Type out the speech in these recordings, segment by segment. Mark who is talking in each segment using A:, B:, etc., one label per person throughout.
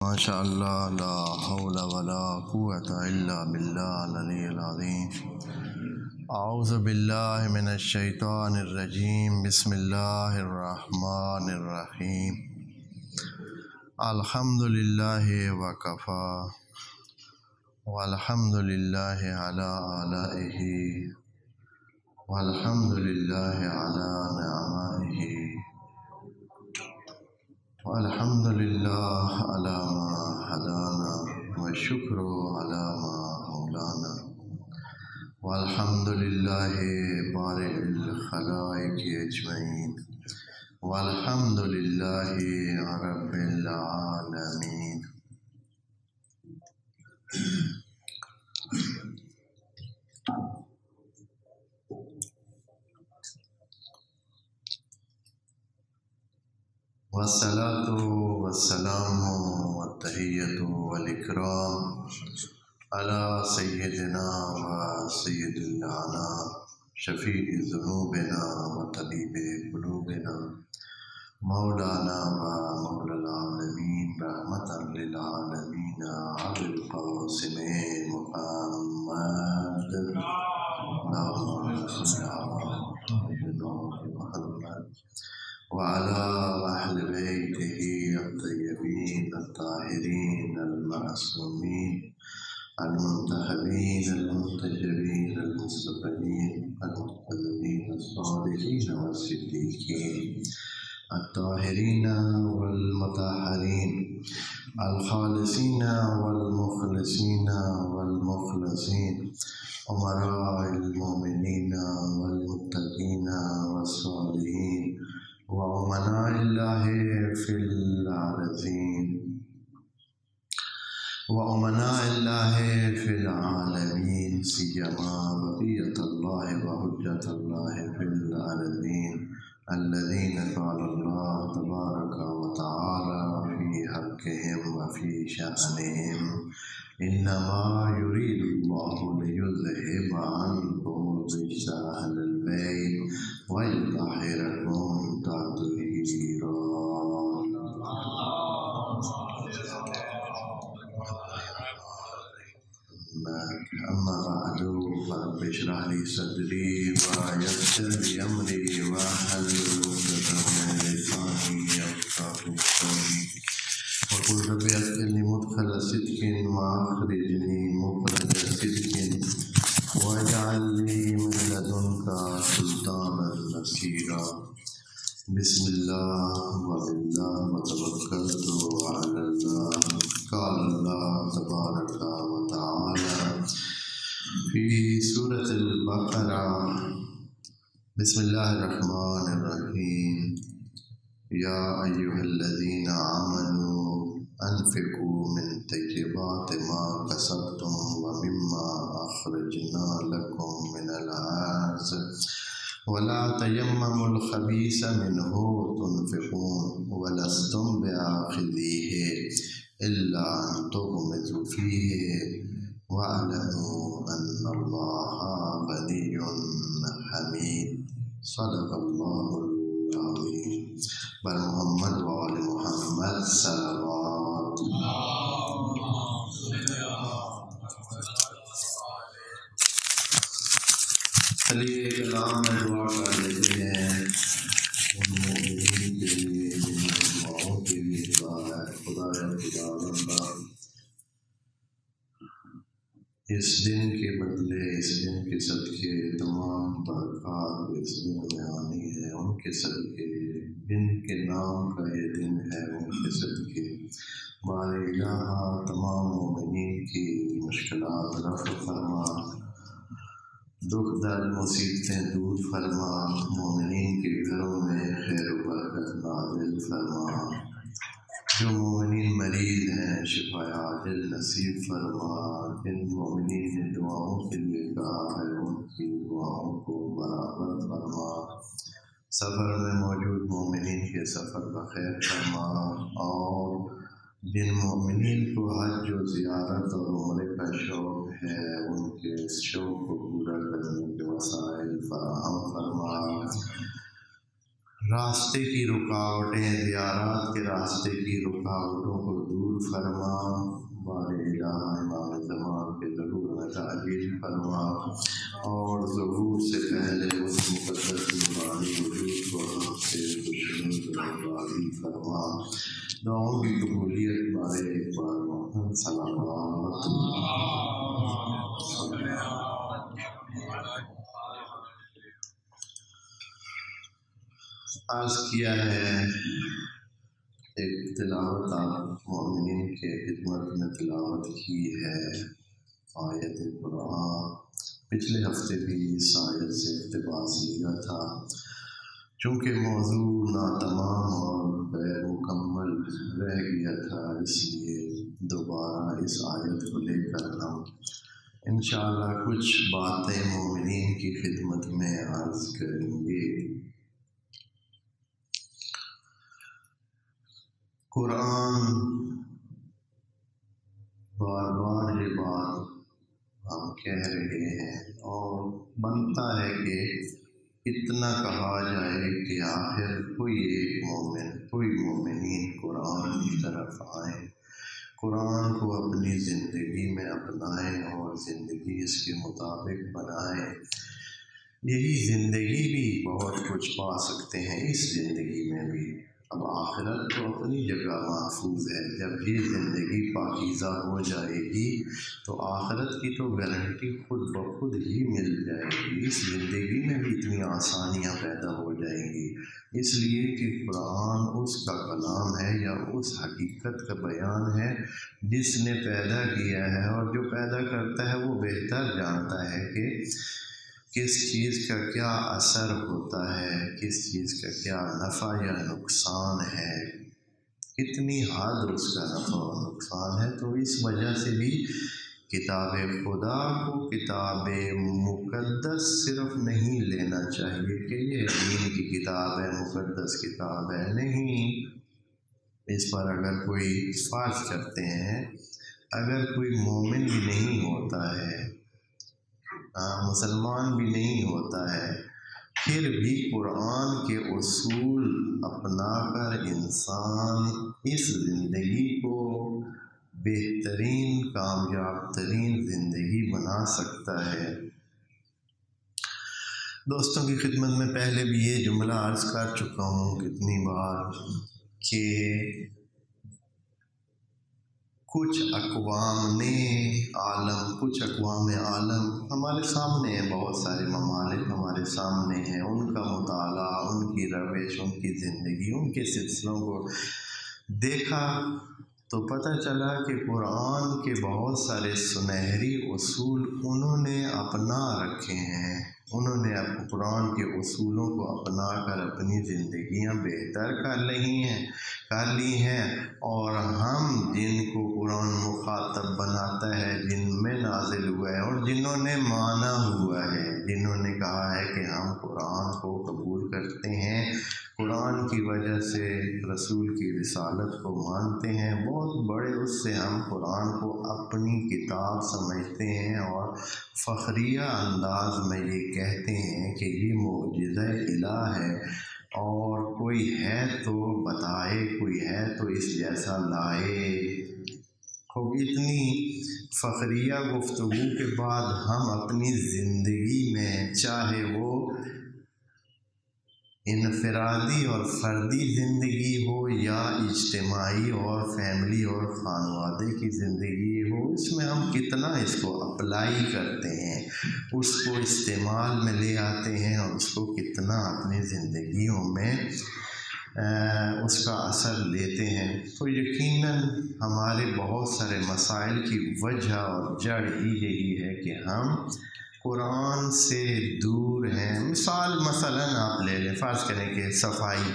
A: ماشاء اللہ لا حول ولا قوة الا باللہ العلی العظیم۔ اعوذ باللہ من الشیطان الرجیم، بسم اللہ الرحمن الرحیم۔ الحمد للہ وکفی والحمد للہ علی آلائہ والحمد للہ علی نعمائہ والحمد للہ علی ما ہدانا والشکر علی ما اولانا والحمد للہ بارئ الخلائق اجمعین والحمد للہ رب العالمین۔ والصلاة والسلام والتحیۃ والاکرام علی سیدنا و سید الانام شفیع ذنوبنا و طبیب قلوبنا مولانا و مولا العالمین رحمۃ للعالمین ابو القاسم محمد اللہم صل علی سیدنا محمد وعلى أهل بيته الطيبين الطاهرين المعصومين المنتخبين المنتجبين المصطفين المقتدين الصالحين والصديقين الطاهرين والمطهرين الخالصين والمخلصين والمخلصين أمراء المؤمنين والمتقين والصالحين وأمناء الله في العالمين وأمناء الله في العالمين سيما بقية الله وحجة الله في العالمين الذين قال الله تبارك وتعالى في حقهم وفي شأنهم إنما يريد الله ليذهب عنكم الرجس أهل البيت ويطهركم تطهيرا۔ أما بعد فرب اشرح لي صدري ويسر لي أمري واحلل عقدة من لساني يفقهوا قولي وقل رب أدخلني مدخل صدق وأخرجني مخرج صدق واجعل لي من لدنك سلطانا نصيرا۔ بسم اللہ وباللہ وتوکلت علی اللہ۔ قال اللہ تبارک وتعالی فی سورۃ البقرہ، بسم اللہ الرحمن الرحیم، یا ایھا الذین آمنوا انفقوا من طیبات ما کسبتم ومما اخرجنا لکم من الارض ولا تیمموا الخبیث منه تنفقون ولستم بآخذیہ الا ان تغمضوا فیہ واعلموا ان اللہ غنی حمید۔ صدق اللہ العظیم۔ بر محمد و آل محمد صلوات۔ چلیے کلام میں دعا کر لیتے ہیں ان مومنین کے لیے جن دعاؤں کے لیے دعا ہے۔ خدا بندہ اس دن کے بدلے، اس دن کے صدقے تمام برکات اس دن میں آنی ہے، ان کے صدقے جن کے نام کا یہ دن ہے ان کے صدقے بار الہ تمام مومنین کی مشکلات رفع فرما، دکھ درد مصیبتیں دور فرما، مومنین کے گھروں میں خیر و برکت نازل فرما، جو مومنین مریض ہیں شفا عاجل نصیب فرما، جن مومنین نے دعاؤں کے لیے کہا ہے ان کی دعاؤں کو برابر فرما، سفر میں موجود مومنین کے سفر بخیر فرما، اور جن مومنین کو حج و زیارت اور عمرے کا شوق ہے ان کے اس شوق کو پورا کرنے کے وسائل فراہم فرما، راستے کی رکاوٹیں، زیارات کے راستے کی رکاوٹوں کو دور فرما، بار الہ امام زمان کے ظہور میں تعجیل فرما، اور ظہور سے پہلے اس مقدس نورانی وجود کو ہم سے خوشنود رہباری فرما۔ دعاؤں کی قبولیت بارے ایک بار محمد صلوات عرض کیا ہے۔ ایک تلاوت آپ مومنین کے خدمت میں تلاوت کی ہے آیت قرآن۔ پچھلے ہفتے بھی اس آیت سے اقتباس لیا تھا، چونکہ موضوع ناتمام اور غیر مکمل رہ گیا تھا، اس لیے دوبارہ اس آیت کو لے کر ہم انشاءاللہ کچھ باتیں مومنین کی خدمت میں عرض کریں گے۔ قرآن بار بار یہ بات ہم کہہ رہے ہیں، اور بنتا ہے کہ اتنا کہا جائے کہ آخر کوئی ایک مومن، کوئی مومنین قرآن کی طرف آئیں، قرآن کو اپنی زندگی میں اپنائیں اور زندگی اس کے مطابق بنائیں۔ یہی زندگی بھی بہت کچھ پا سکتے ہیں اس زندگی میں بھی۔ اب آخرت تو اپنی جگہ محفوظ ہے، جب یہ زندگی پاکیزہ ہو جائے گی تو آخرت کی تو گارنٹی خود بخود ہی مل جائے گی۔ اس زندگی میں بھی اتنی آسانیاں پیدا ہو جائیں گی، اس لیے کہ قرآن اس کا کلام ہے یا اس حقیقت کا بیان ہے جس نے پیدا کیا ہے، اور جو پیدا کرتا ہے وہ بہتر جانتا ہے کہ کس چیز کا کیا اثر ہوتا ہے، کس چیز کا کیا نفع یا نقصان ہے، کتنی حد اس کا نفع و نقصان ہے۔ تو اس وجہ سے بھی کتاب خدا کو کتاب مقدس صرف نہیں لینا چاہیے کہ یہ دین کی کتاب ہے، مقدس کتاب ہے، نہیں۔ اس پر اگر کوئی فرض کرتے ہیں، اگر کوئی مومن بھی نہیں ہوتا ہے، مسلمان بھی نہیں ہوتا ہے، پھر بھی قرآن کے اصول اپنا کر انسان اس زندگی کو بہترین کامیاب ترین زندگی بنا سکتا ہے۔ دوستوں کی خدمت میں پہلے بھی یہ جملہ عرض کر چکا ہوں کتنی بار کہ کچھ اقوام عالم ہمارے سامنے ہیں، بہت سارے ممالک ہمارے سامنے ہیں، ان کا مطالعہ، ان کی روش، ان کی زندگی، ان کے سلسلوں کو دیکھا تو پتہ چلا کہ قرآن کے بہت سارے سنہری اصول انہوں نے اپنا رکھے ہیں، انہوں نے قرآن کے اصولوں کو اپنا کر اپنی زندگیاں بہتر کر لی ہیں، اور ہم جن کو قرآن مخاطب بناتا ہے، جن میں نازل ہوا ہے اور جنہوں نے مانا ہوا ہے، جنہوں نے کہا ہے کہ ہم قرآن کو قبول کرتے ہیں، قرآن کی وجہ سے رسول کی رسالت کو مانتے ہیں، بہت بڑے اس سے ہم قرآن کو اپنی کتاب سمجھتے ہیں، اور فخریہ انداز میں یہ کہتے ہیں کہ یہ معجزہ الہ ہے، اور کوئی ہے تو بتائے، کوئی ہے تو اس جیسا لائے۔ خوب اتنی فخریہ گفتگو کے بعد ہم اپنی زندگی میں، چاہے وہ انفرادی اور فردی زندگی ہو یا اجتماعی اور فیملی اور خانوادے کی زندگی ہو، اس میں ہم کتنا اس کو اپلائی کرتے ہیں، اس کو استعمال میں لے آتے ہیں، اور اس کو کتنا اپنی زندگیوں میں اس کا اثر لیتے ہیں۔ تو یقیناً ہمارے بہت سارے مسائل کی وجہ اور جڑ ہی یہی ہے کہ ہم قرآن سے دور ہیں۔ مثلاً آپ لے لیں، فرض کریں کہ صفائی،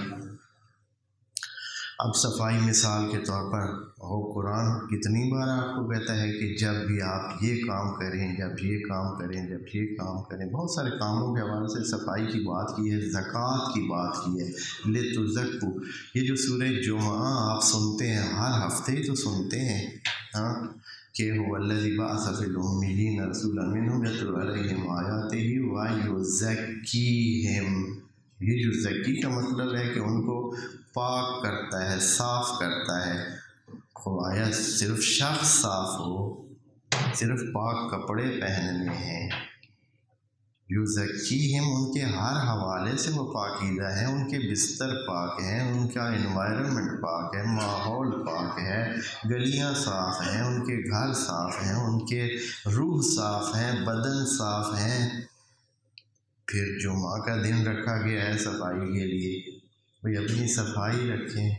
A: اب صفائی مثال کے طور پر ہو، قرآن کتنی بار آپ کو کہتا ہے کہ جب بھی آپ یہ کام کریں، جب یہ کام کریں، جب یہ کام کریں، بہت سارے کاموں کے حوالے سے صفائی کی بات کی ہے، زکوٰۃ کی بات کی ہے، لِتُزَکُّوا۔ یہ جو سورہ جمعہ آپ سنتے ہیں، ہر ہفتے ہی تو سنتے ہیں، کہ هو الذی بعث فی الامیین رسولا منہم یتلو علیہم آیاتہ ویزکیہم۔ یہ جو زکی کا مطلب ہے کہ ان کو پاک کرتا ہے، صاف کرتا ہے، خوایا صرف شخص صاف ہو، صرف پاک کپڑے پہننے ہیں، یزکیہم ان کے ہر حوالے سے وہ پاکیزہ ہیں، ان کے بستر پاک ہیں، ان کا انوائرمنٹ پاک ہے، ماحول پاک ہے، گلیاں صاف ہیں، ان کے گھر صاف ہیں، ان کے روح صاف ہیں، بدن صاف ہیں۔ پھر جمعہ کا دن رکھا گیا ہے صفائی کے لیے، بھئی اپنی صفائی رکھیں،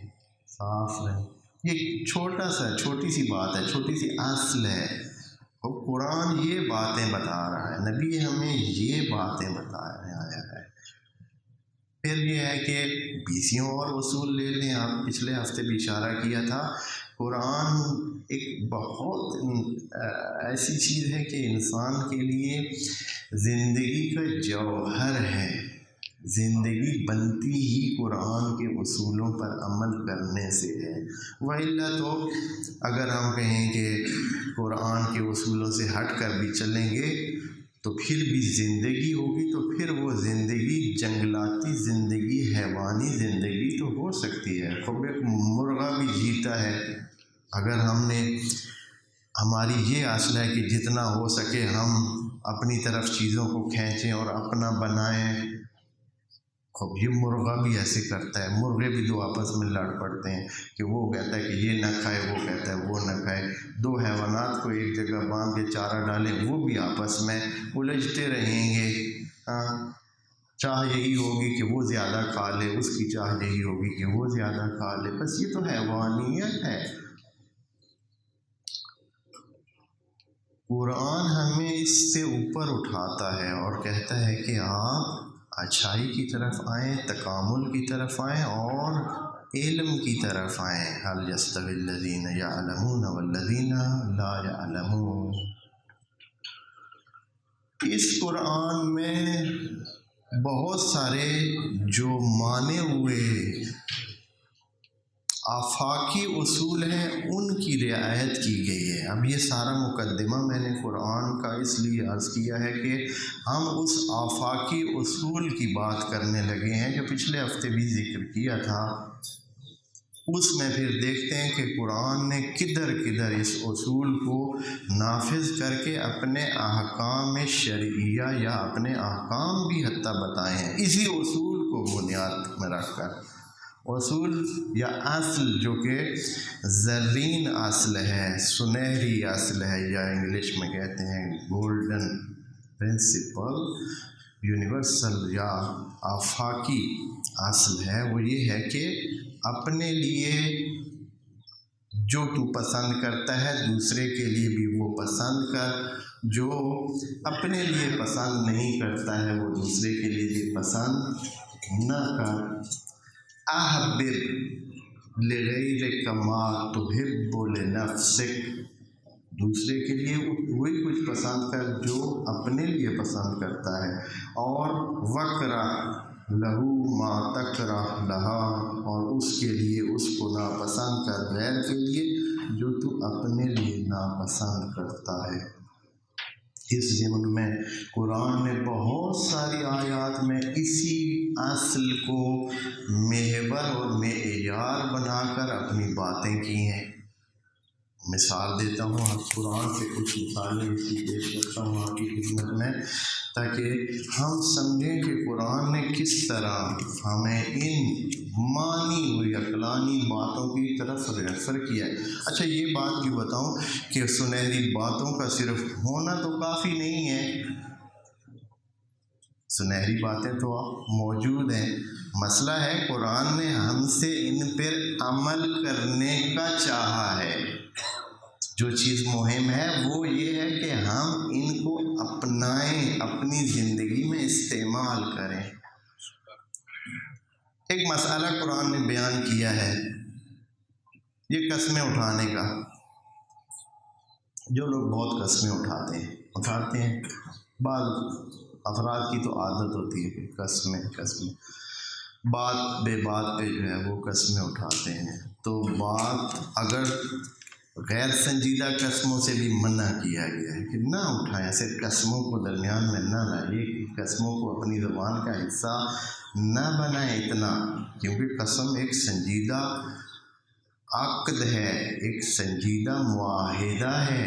A: صاف رہیں۔ یہ چھوٹی سی بات ہے، چھوٹی سی اصل ہے، اور قرآن یہ باتیں بتا رہا ہے، نبی ہمیں یہ باتیں بتا آیا ہے۔ پھر یہ ہے کہ بیسیوں اور اصول لے لیں، آپ پچھلے ہفتے بھی اشارہ کیا تھا، قرآن ایک بہت ایسی چیز ہے کہ انسان کے لیے زندگی کا جوہر ہے، زندگی بنتی ہی قرآن کے اصولوں پر عمل کرنے سے ہے، وَإِلَّا تو اگر ہم کہیں کہ قرآن کے اصولوں سے ہٹ کر بھی چلیں گے تو پھر بھی زندگی ہوگی، تو پھر وہ زندگی جنگلاتی زندگی، حیوانی زندگی تو ہو سکتی ہے، خب ایک مرغہ بھی جیتا ہے۔ اگر ہم نے ہماری یہ اصل ہے کہ جتنا ہو سکے ہم اپنی طرف چیزوں کو کھینچیں اور اپنا بنائیں، خب یہ مرغہ بھی ایسے کرتا ہے، مرغے بھی دو آپس میں لڑ پڑتے ہیں کہ وہ کہتا ہے کہ یہ نہ کھائے، وہ کہتا ہے وہ نہ کھائے، دو حیوانات کو ایک جگہ باندھ کے چارہ ڈالیں، وہ بھی آپس میں الجھتے رہیں گے۔ چاہ یہی ہوگی کہ وہ زیادہ کھا لے، اس کی چاہ یہی ہوگی کہ وہ زیادہ کھا لے، بس یہ تو حیوانیت ہے۔ قرآن ہمیں اس سے اوپر اٹھاتا ہے اور کہتا ہے کہ آپ اچھائی کی طرف آئیں، تکامل کی طرف آئیں اور علم کی طرف آئیں۔ هل يستوي الذين يعلمون والذين لا يعلمون۔ اس قرآن میں بہت سارے جو مانے ہوئے آفاقی اصول ہیں ان کی رعایت کی گئی ہے۔ اب یہ سارا مقدمہ میں نے قرآن کا اس لیے عرض کیا ہے کہ ہم اس آفاقی اصول کی بات کرنے لگے ہیں جو پچھلے ہفتے بھی ذکر کیا تھا۔ اس میں پھر دیکھتے ہیں کہ قرآن نے کدھر کدھر اس اصول کو نافذ کر کے اپنے احکام شرعیہ یا اپنے احکام بھی حتیٰ بتائے ہیں، اسی اصول کو بنیاد میں رکھ کر۔ اصول یا اصل جو کہ زرین اصل ہے، سنہری اصل ہے، یا انگلش میں کہتے ہیں گولڈن پرنسپل، یونیورسل یا آفاقی اصل ہے، وہ یہ ہے کہ اپنے لیے جو تو پسند کرتا ہے دوسرے کے لیے بھی وہ پسند کر، جو اپنے لیے پسند نہیں کرتا ہے وہ دوسرے کے لیے بھی پسند نہ کر۔ احبب لغیرک ما تحب لنفسک، دوسرے کے لیے وہی کچھ پسند کر جو اپنے لیے پسند کرتا ہے، اور وکرہ لہو ما تکرہ لہا، اور اس کے لیے اس کو ناپسند کر غیر کے لیے جو تو اپنے لیے ناپسند کرتا ہے۔ اس ضمن میں قرآن نے بہت ساری آیات میں اسی اصل کو محور اور معیار بنا کر اپنی باتیں کی ہیں۔ مثال دیتا ہوں، آپ قرآن سے کچھ مثالیں اس کی پیش کرتا ہوں آپ کی خدمت میں، تاکہ ہم سمجھیں کہ قرآن نے کس طرح ہمیں ان مانی ہوئی عقلانی باتوں کی طرف ریفر کیا ہے۔ اچھا یہ بات بھی بتاؤں کہ سنہری باتوں کا صرف ہونا تو کافی نہیں ہے، سنہری باتیں تو موجود ہیں، مسئلہ ہے قرآن نے ہم سے ان پر عمل کرنے کا چاہا ہے۔ جو چیز مہم ہے وہ یہ ہے کہ ہم ان کو اپنائیں، اپنی زندگی میں استعمال کریں۔ ایک مسئلہ قرآن نے بیان کیا ہے، یہ قسمیں اٹھانے کا۔ جو لوگ بہت قسمیں اٹھاتے ہیں، بعض افراد کی تو عادت ہوتی ہے کہ قسمیں بات بے بات پہ جو ہے وہ قسمیں اٹھاتے ہیں، تو بات اگر غیر سنجیدہ قسموں سے بھی منع کیا گیا ہے کہ نہ اٹھائیں، صرف قسموں کو درمیان میں نہ لائیے، قسموں کو اپنی زبان کا حصہ نہ بنائیں اتنا، کیونکہ قسم ایک سنجیدہ عقد ہے، ایک سنجیدہ معاہدہ ہے،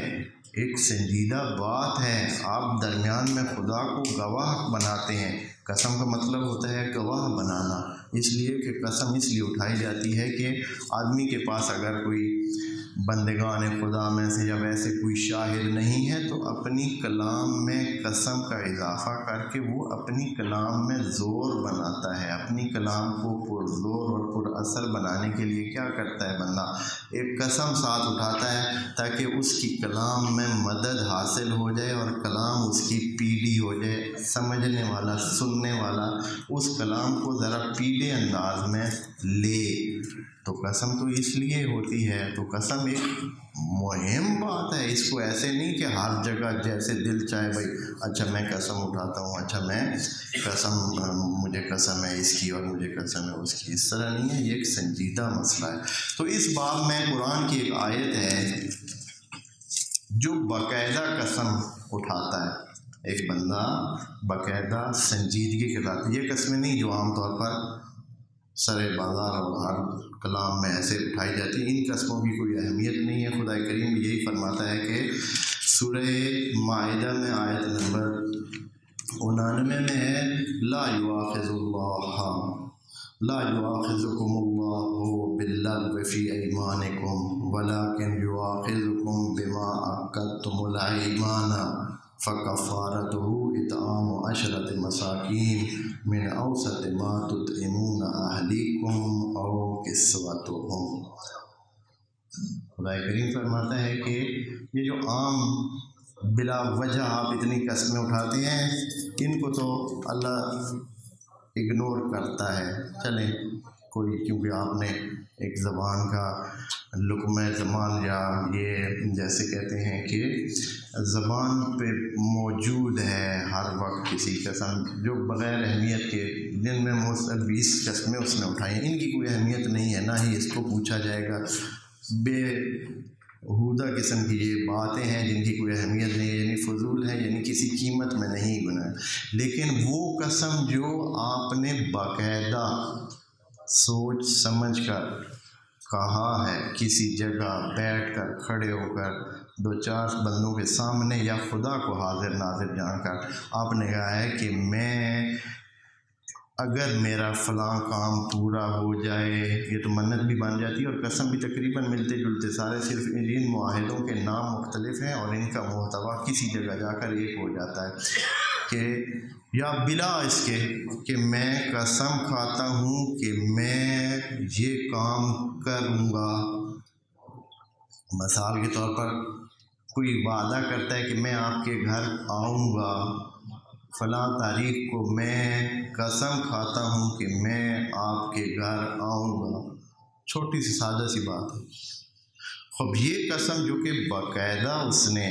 A: ایک سنجیدہ بات ہے. آپ درمیان میں خدا کو گواہ بناتے ہیں. قسم کا مطلب ہوتا ہے گواہ بنانا، اس لیے کہ قسم اس لیے اٹھائی جاتی ہے کہ آدمی کے پاس اگر کوئی بندگان خدا میں سے یا ویسے کوئی شاہد نہیں ہے تو اپنی کلام میں قسم کا اضافہ کر کے وہ اپنی کلام میں زور بناتا ہے. اپنی کلام کو پرزور اور پر اثر بنانے کے لیے کیا کرتا ہے بندہ؟ ایک قسم ساتھ اٹھاتا ہے تاکہ اس کی کلام میں مدد حاصل ہو جائے اور کلام اس کی پیڑھی ہو جائے. سمجھنے والا، سننے والا اس کلام کو ذرا پیڑھے انداز میں لے. تو قسم تو اس لیے ہوتی ہے. تو قسم ایک مہم بات ہے. اس کو ایسے نہیں کہ ہر جگہ جیسے دل چاہے بھائی اچھا میں قسم اٹھاتا ہوں، اچھا میں قسم، مجھے قسم ہے اس کی اور مجھے قسم ہے اس کی. اس طرح نہیں ہے، یہ ایک سنجیدہ مسئلہ ہے. تو اس باب میں قرآن کی ایک آیت ہے جو باقاعدہ قسم اٹھاتا ہے. ایک بندہ باقاعدہ سنجیدگی کے ساتھ، یہ قسمیں نہیں جو عام طور پر سر بازار اور ہر کلام میں ایسے اٹھائی جاتی ہیں. ان قسموں کی کوئی اہمیت نہیں ہے. خدا کریم یہی فرماتا ہے کہ سورہ مائدہ میں آیت نمبر 99 میں ہے لا یؤاخذکم اللہ باللغو فی ایمانکم ولکن یؤاخذکم بما عقدتم الایمان فکفارتہ اطعام 10 مساکین من اوسط ما تطعمون اہلیکم او کسوتہم. خدا کریم فرماتا ہے کہ یہ جو عام بلا وجہ آپ اتنی قسمیں اٹھاتے ہیں ان کو تو اللہ اگنور کرتا ہے. چلیں کوئی، کیونکہ آپ نے ایک زبان کا لقمہ زبان یا یہ جیسے کہتے ہیں کہ زبان پہ موجود ہے ہر وقت کسی قسم جو بغیر اہمیت کے، جن میں 20 قسمیں اس نے اٹھائی ہیں، ان کی کوئی اہمیت نہیں ہے، نہ ہی اس کو پوچھا جائے گا. بے ہودہ قسم کی یہ باتیں ہیں جن کی کوئی اہمیت نہیں ہے، یعنی فضول ہے، یعنی کسی قیمت میں نہیں گنا. لیکن وہ قسم جو آپ نے باقاعدہ سوچ سمجھ کر کہا ہے، کسی جگہ بیٹھ کر، کھڑے ہو کر، 2-4 بندوں کے سامنے یا خدا کو حاضر ناظر جان کر آپ نے کہا ہے کہ میں اگر میرا فلاں کام پورا ہو جائے، یہ تو منت بھی بن جاتی ہے اور قسم بھی تقریباً ملتے جلتے سارے، صرف ان معاہدوں کے نام مختلف ہیں اور ان کا محتوا کسی جگہ جا کر ایک ہو جاتا ہے کہ یا بلا اس کے کہ میں قسم کھاتا ہوں کہ میں یہ کام کروں گا. مثال کے طور پر کوئی وعدہ کرتا ہے کہ میں آپ کے گھر آؤں گا فلاں تاریخ کو، میں قسم کھاتا ہوں کہ میں آپ کے گھر آؤں گا. چھوٹی سی سادہ سی بات ہے. اب یہ قسم جو کہ باقاعدہ اس نے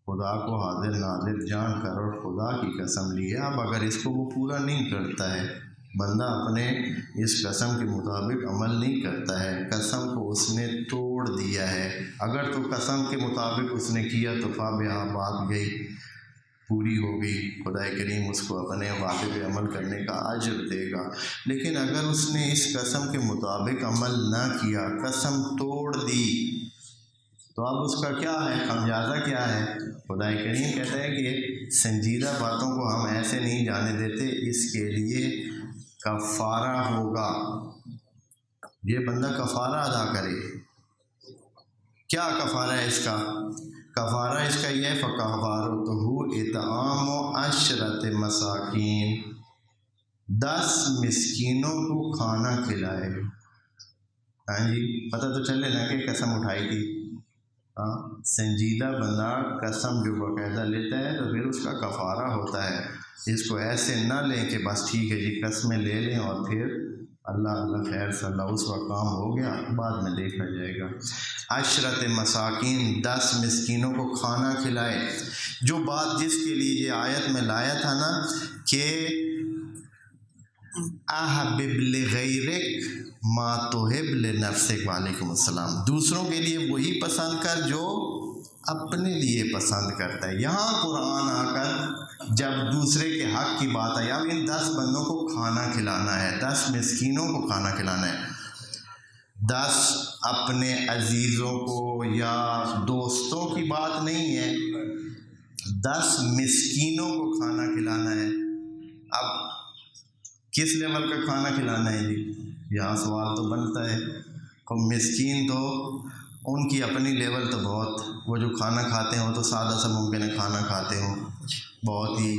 A: خدا کو حاضر ناظر جان کر اور خدا کی قسم لی ہے، اب اگر اس کو وہ پورا نہیں کرتا ہے، بندہ اپنے اس قسم کے مطابق عمل نہیں کرتا ہے، قسم کو اس نے توڑ دیا ہے. اگر تو قسم کے مطابق اس نے کیا تو فابہا، بات گئی، پوری ہو گئی، خدا کریم اس کو اپنے وعدے پہ عمل کرنے کا اجر دے گا. لیکن اگر اس نے اس قسم کے مطابق عمل نہ کیا، قسم توڑ دی، تو اب اس کا کیا ہے، خمیازہ کیا ہے؟ خدا کریم کہتا ہے کہ سنجیدہ باتوں کو ہم ایسے نہیں جانے دیتے، اس کے لیے کفارہ ہوگا. یہ بندہ کفارہ ادا کرے. کیا کفارہ ہے اس کا؟ کفارہ اس کا یہ ہے فکفارتہ اطعام 10 مساکین، 10 مسکینوں کو کھانا کھلائے. ہاں جی، پتہ تو چلے نا کہ قسم اٹھائی تھی. ہاں، سنجیدہ بندہ قسم جو باقاعدہ لیتا ہے تو پھر اس کا کفارہ ہوتا ہے. اس کو ایسے نہ لیں کہ بس ٹھیک ہے جی قسمیں لے لیں اور پھر اللہ خیر صلی اللہ اس وقت کام ہو گیا، بعد میں دیکھا جائے گا. 10 مساکین، 10 مسکینوں کو کھانا کھلائے. جو بات جس کے لیے یہ آیت میں لایا تھا نا کہ احبب لغیرک ما تحب لنفسک، وعلیکم السلام، دوسروں کے لیے وہی پسند کر جو اپنے لیے پسند کرتا ہے. یہاں قرآن آ کر جب دوسرے کے حق کی بات آئی، اب ان 10 بندوں کو کھانا کھلانا ہے، 10 مسکینوں کو کھانا کھلانا ہے. 10 اپنے عزیزوں کو یا دوستوں کی بات نہیں ہے، 10 مسکینوں کو کھانا کھلانا ہے۔ اب کس لیول کا کھانا کھلانا ہے جی؟ یہاں سوال تو بنتا ہے۔ مسکین تو ان کی اپنی لیول تو بہت، وہ جو کھانا کھاتے ہیں وہ تو سادہ سا ممکن ہے کھانا کھاتے ہوں، بہت ہی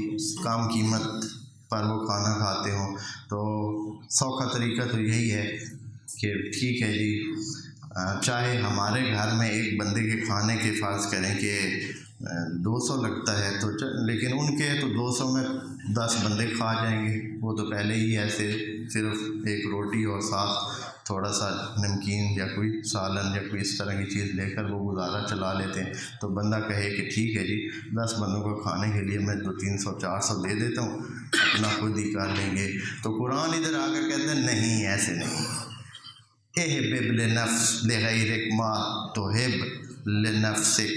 A: کم قیمت پر وہ کھانا کھاتے ہوں۔ تو سوکھا طریقہ تو یہی ہے کہ ٹھیک ہے جی، چاہے ہمارے گھر میں ایک بندے کے کھانے کے فرض کریں کہ 200 لگتا ہے تو لیکن ان کے تو 200 میں 10 بندے کھا جائیں گے۔ وہ تو پہلے ہی ایسے صرف ایک روٹی اور ساتھ تھوڑا سا نمکین یا کوئی سالن یا کوئی اس طرح کی چیز لے کر وہ گزارا چلا لیتے ہیں۔ تو بندہ کہے کہ ٹھیک ہے جی 10 بندوں کو کھانے کے لیے میں 300 400 دے دیتا ہوں، اپنا خود ہی کر لیں گے۔ تو قرآن ادھر آ کر کہتے ہیں نہیں، ایسے نہیں۔ احبب لنفس لغیرک ما تحب لنفسک،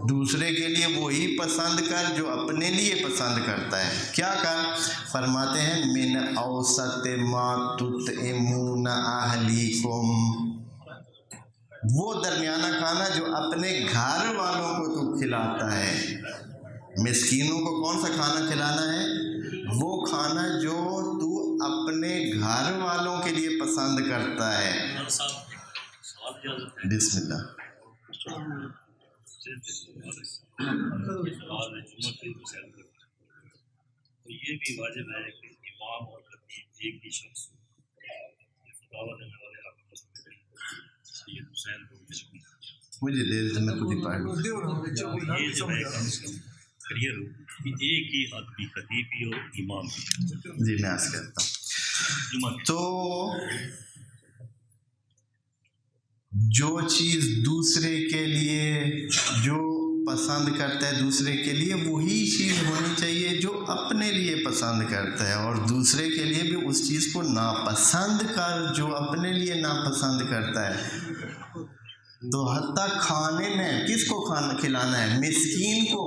A: دوسرے کے لیے وہی پسند کر جو اپنے لیے پسند کرتا ہے۔ کیا کر؟ فرماتے ہیں من اوسط ما تطعمون اہلیکم، وہ درمیانہ کھانا جو اپنے گھر والوں کو تو کھلاتا ہے۔ مسکینوں کو کون سا کھانا کھلانا ہے؟ وہ کھانا جو تو اپنے گھر والوں کے لیے پسند کرتا ہے۔ بسم اللہ۔
B: یہ بھی واجب ہے کہ امام اور خطیب ایک ہی شخص ہو۔ فتاوی دینے والے سید حسین
A: مجھے دے دیتے میں خود ہی پڑھ لوں۔
B: یہ جو ہے کم سے کم کلیئر ہو کہ ایک ہی آدمی خطیب بھی ہو، امام بھی۔
A: جی میں عرض کرتا ہوں، تو جو چیز دوسرے کے لیے جو پسند کرتا ہے دوسرے کے لیے وہی چیز ہونی چاہیے جو اپنے لیے پسند کرتا ہے، اور دوسرے کے لیے بھی اس چیز کو ناپسند کر جو اپنے لیے ناپسند کرتا ہے۔ تو حتیٰ کھانے میں کس کو کھانا کھلانا ہے؟ مسکین کو۔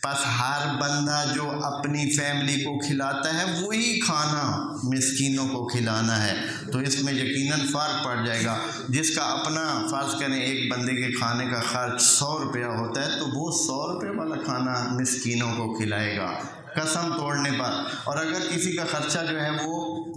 A: پس ہر بندہ جو اپنی فیملی کو کھلاتا ہے وہی کھانا مسکینوں کو کھلانا ہے۔ تو اس میں یقیناً فرق پڑ جائے گا۔ جس کا اپنا فرض کریں ایک بندے کے کھانے کا خرچ 100 روپیہ ہوتا ہے تو وہ 100 روپے والا کھانا مسکینوں کو کھلائے گا قسم توڑنے پر۔ اور اگر کسی کا خرچہ جو ہے وہ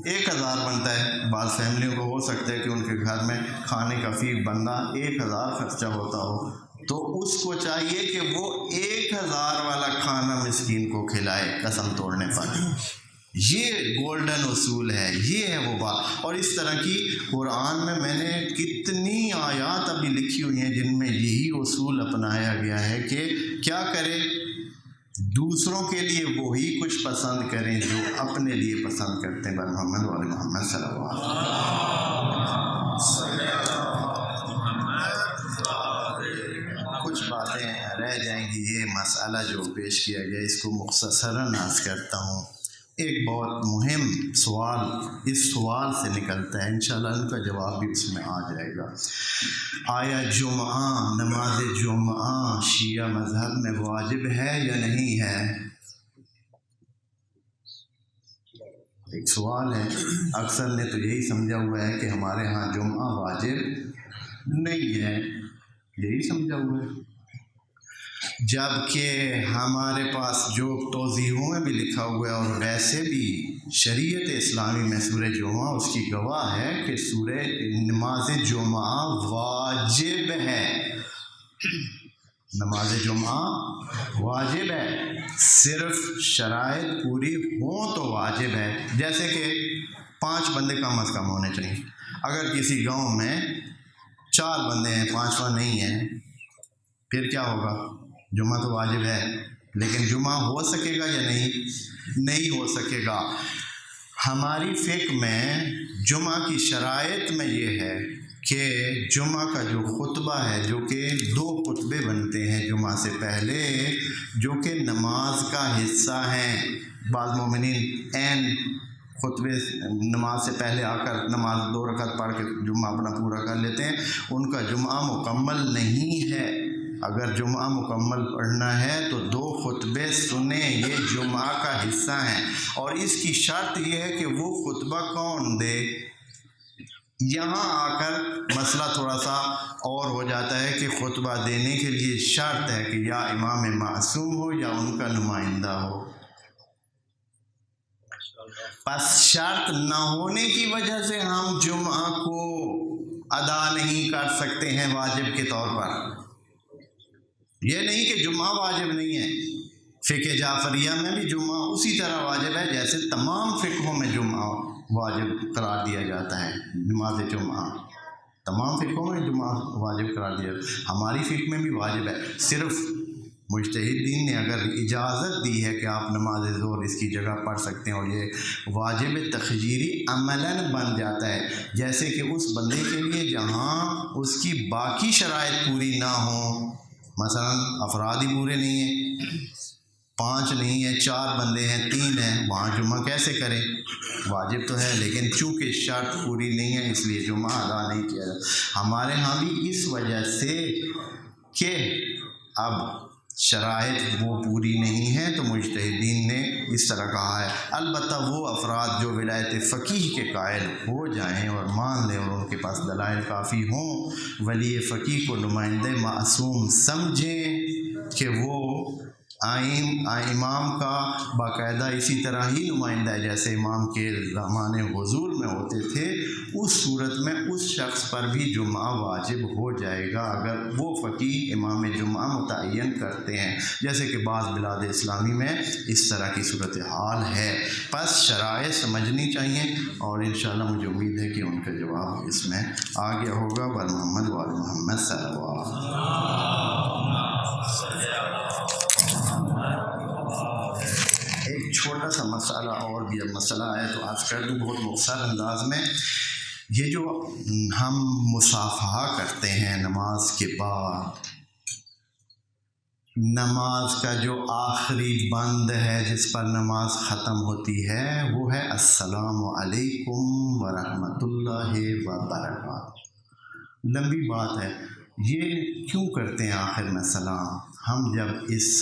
A: 1000 بنتا ہے، بعض فیملیوں کو ہو سکتا ہے کہ ان کے گھر میں کھانے کا فی بندہ 1000 خرچہ ہوتا ہو، تو اس کو چاہیے کہ وہ 1000 والا کھانا مسکین کو کھلائے قسم توڑنے پر۔ یہ گولڈن اصول ہے، یہ ہے وہ بات۔ اور اس طرح کی قرآن میں نے کتنی آیات ابھی لکھی ہوئی ہیں جن میں یہی اصول اپنایا گیا ہے کہ کیا کرے، دوسروں کے لیے وہی کچھ پسند کریں جو اپنے لیے پسند کرتے ہیں۔ بر محمد و آل محمد صلی اللہ علیہ وسلم۔ کچھ باتیں رہ جائیں گی، یہ مسئلہ جو پیش کیا گیا اس کو مختصراً عرض کرتا ہوں۔ ایک بہت مہم سوال اس سوال سے نکلتا ہے، انشاءاللہ ان کا جواب بھی اس میں آ جائے گا۔ آیا جمعہ، نماز جمعہ شیعہ مذہب میں واجب ہے یا نہیں ہے؟ ایک سوال ہے، اکثر نے تو یہی سمجھا ہوا ہے کہ ہمارے ہاں جمعہ واجب نہیں ہے، یہی سمجھا ہوا ہے، جبکہ ہمارے پاس جو توضیحوں میں بھی لکھا ہوا ہے اور ویسے بھی شریعت اسلامی میں سورہ جمعہ اس کی گواہ ہے کہ سورہ نماز جمعہ واجب ہے، نماز جمعہ واجب ہے، صرف شرائط پوری ہوں تو واجب ہے۔ جیسے کہ 5 بندے کم از کم ہونے چاہیے۔ اگر کسی گاؤں میں 4 بندے ہیں، 5واں نہیں ہے، پھر کیا ہوگا؟ جمعہ تو واجب ہے، لیکن جمعہ ہو سکے گا یا نہیں ہو سکے گا۔ ہماری فقہ میں جمعہ کی شرائط میں یہ ہے کہ جمعہ کا جو خطبہ ہے، جو کہ 2 خطبے بنتے ہیں جمعہ سے پہلے، جو کہ نماز کا حصہ ہیں، بعض مومنین عین خطبے نماز سے پہلے آ کر نماز 2 رکعت پڑھ کے جمعہ اپنا پورا کر لیتے ہیں، ان کا جمعہ مکمل نہیں ہے۔ اگر جمعہ مکمل پڑھنا ہے تو 2 خطبے سنیں، یہ جمعہ کا حصہ ہیں۔ اور اس کی شرط یہ ہے کہ وہ خطبہ کون دے؟ یہاں آ کر مسئلہ تھوڑا سا اور ہو جاتا ہے کہ خطبہ دینے کے لیے شرط ہے کہ یا امام معصوم ہو یا ان کا نمائندہ ہو. پس شرط نہ ہونے کی وجہ سے ہم جمعہ کو ادا نہیں کر سکتے ہیں واجب کے طور پر. یہ نہیں کہ جمعہ واجب نہیں ہے، فقہ جعفریہ میں بھی جمعہ اسی طرح واجب ہے جیسے تمام فقہوں میں جمعہ واجب قرار دیا جاتا ہے. نماز جمعہ تمام فقہوں میں جمعہ واجب قرار دیا، ہماری فقہ میں بھی واجب ہے. صرف مجتہدین نے اگر اجازت دی ہے کہ آپ نماز ظہر اس کی جگہ پڑھ سکتے ہیں، اور یہ واجب تخییری عملاً بن جاتا ہے، جیسے کہ اس بندے کے لیے جہاں اس کی باقی شرائط پوری نہ ہوں، مثلا افراد ہی پورے نہیں ہیں، 5 نہیں ہیں، 4 بندے ہیں، 3 ہیں، وہاں جمعہ کیسے کریں؟ واجب تو ہے لیکن چونکہ شرط پوری نہیں ہے اس لیے جمعہ ادا نہیں کیا جاتا. ہمارے ہاں بھی اس وجہ سے کہ اب شرائط وہ پوری نہیں ہے تو مجتہدین نے اس طرح کہا ہے. البتہ وہ افراد جو ولایت فقیہ کے قائل ہو جائیں اور مان لیں اور ان کے پاس دلائل کافی ہوں، ولی فقیہ کو نمائندہ معصوم سمجھیں کہ وہ امام کا باقاعدہ اسی طرح ہی نمائندہ ہے جیسے امام کے زمانے حضور میں ہوتے تھے، اس صورت میں اس شخص پر بھی جمعہ واجب ہو جائے گا اگر وہ فقیہ امام جمعہ متعین کرتے ہیں، جیسے کہ بعض بلاد اسلامی میں اس طرح کی صورتحال ہے. پس شرائط سمجھنی چاہیے اور انشاءاللہ مجھے امید ہے کہ ان کا جواب اس میں آ گیا ہوگا. وعلی محمد وعلی محمد صلی اللہ علیہ وسلم. ایک چھوٹا سا مسئلہ اور بھی اب مسئلہ ہے تو آج کر دوں بہت مختصر انداز میں. یہ جو ہم مصافحہ کرتے ہیں نماز کے بعد، نماز کا جو آخری بند ہے جس پر نماز ختم ہوتی ہے وہ ہے السلام علیکم ورحمۃ اللہ وبرکاتہ. لمبی بات ہے، یہ کیوں کرتے ہیں آخر میں سلام؟ ہم جب اس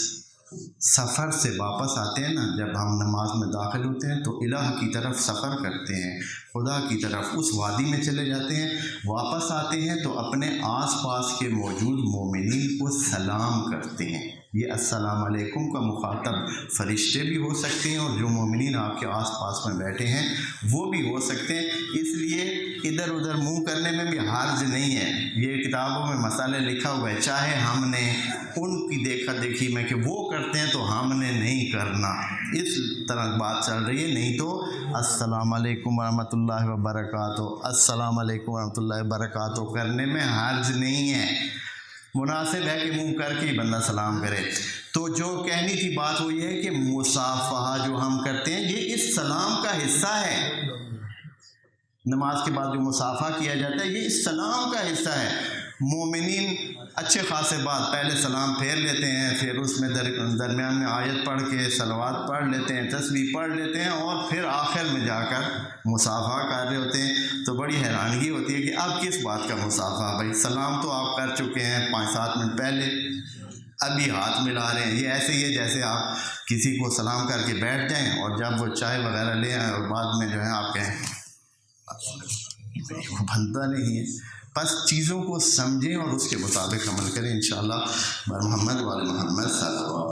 A: سفر سے واپس آتے ہیں نا، جب ہم نماز میں داخل ہوتے ہیں تو الہ کی طرف سفر کرتے ہیں، خدا کی طرف اس وادی میں چلے جاتے ہیں، واپس آتے ہیں تو اپنے آس پاس کے موجود مومنین کو سلام کرتے ہیں. یہ السلام علیکم کا مخاطب فرشتے بھی ہو سکتے ہیں اور جو مومنین آپ کے آس پاس میں بیٹھے ہیں وہ بھی ہو سکتے ہیں. اس لیے ادھر ادھر منہ کرنے میں بھی حرج نہیں ہے. یہ کتابوں میں مسئلہ لکھا ہوا ہے، چاہے ہم نے ان کی دیکھا دیکھی میں کہ وہ کرتے ہیں تو ہم نے نہیں کرنا، اس طرح بات چل رہی ہے. نہیں تو السلام علیکم ورحمۃ اللہ وبرکاتہ، السلام علیکم ورحمۃ اللہ وبرکاتہ کرنے میں حرج نہیں ہے. مناسب ہے کہ منہ کر کے ہی بندہ سلام کرے. تو جو کہنی تھی بات وہ یہ ہے کہ مصافحہ جو ہم کرتے ہیں یہ اس سلام کا حصہ ہے. نماز کے بعد جو مصافحہ کیا جاتا ہے یہ اس سلام کا حصہ ہے. مومنین اچھے خاصے بات پہلے سلام پھیر لیتے ہیں، پھر اس میں درمیان میں آیت پڑھ کے صلوات پڑھ لیتے ہیں، تسبیح پڑھ لیتے ہیں، اور پھر آخر میں جا کر مصافحہ کر رہے ہوتے ہیں. تو بڑی حیرانگی ہوتی ہے کہ اب کس بات کا مصافحہ؟ بھائی سلام تو آپ کر چکے ہیں 5-7 منٹ پہلے، ابھی ہاتھ ملا رہے ہیں. یہ ایسے ہی ہے جیسے آپ کسی کو سلام کر کے بیٹھ جائیں اور جب وہ چائے وغیرہ لے آئیں اور بعد میں جو ہے آپ کہیں وہ بنتا نہیں ہے. بس چیزوں کو سمجھیں اور اس کے مطابق عمل کریں. انشاءاللہ محمد وعلی محمد صلی اللہ علیہ وسلم.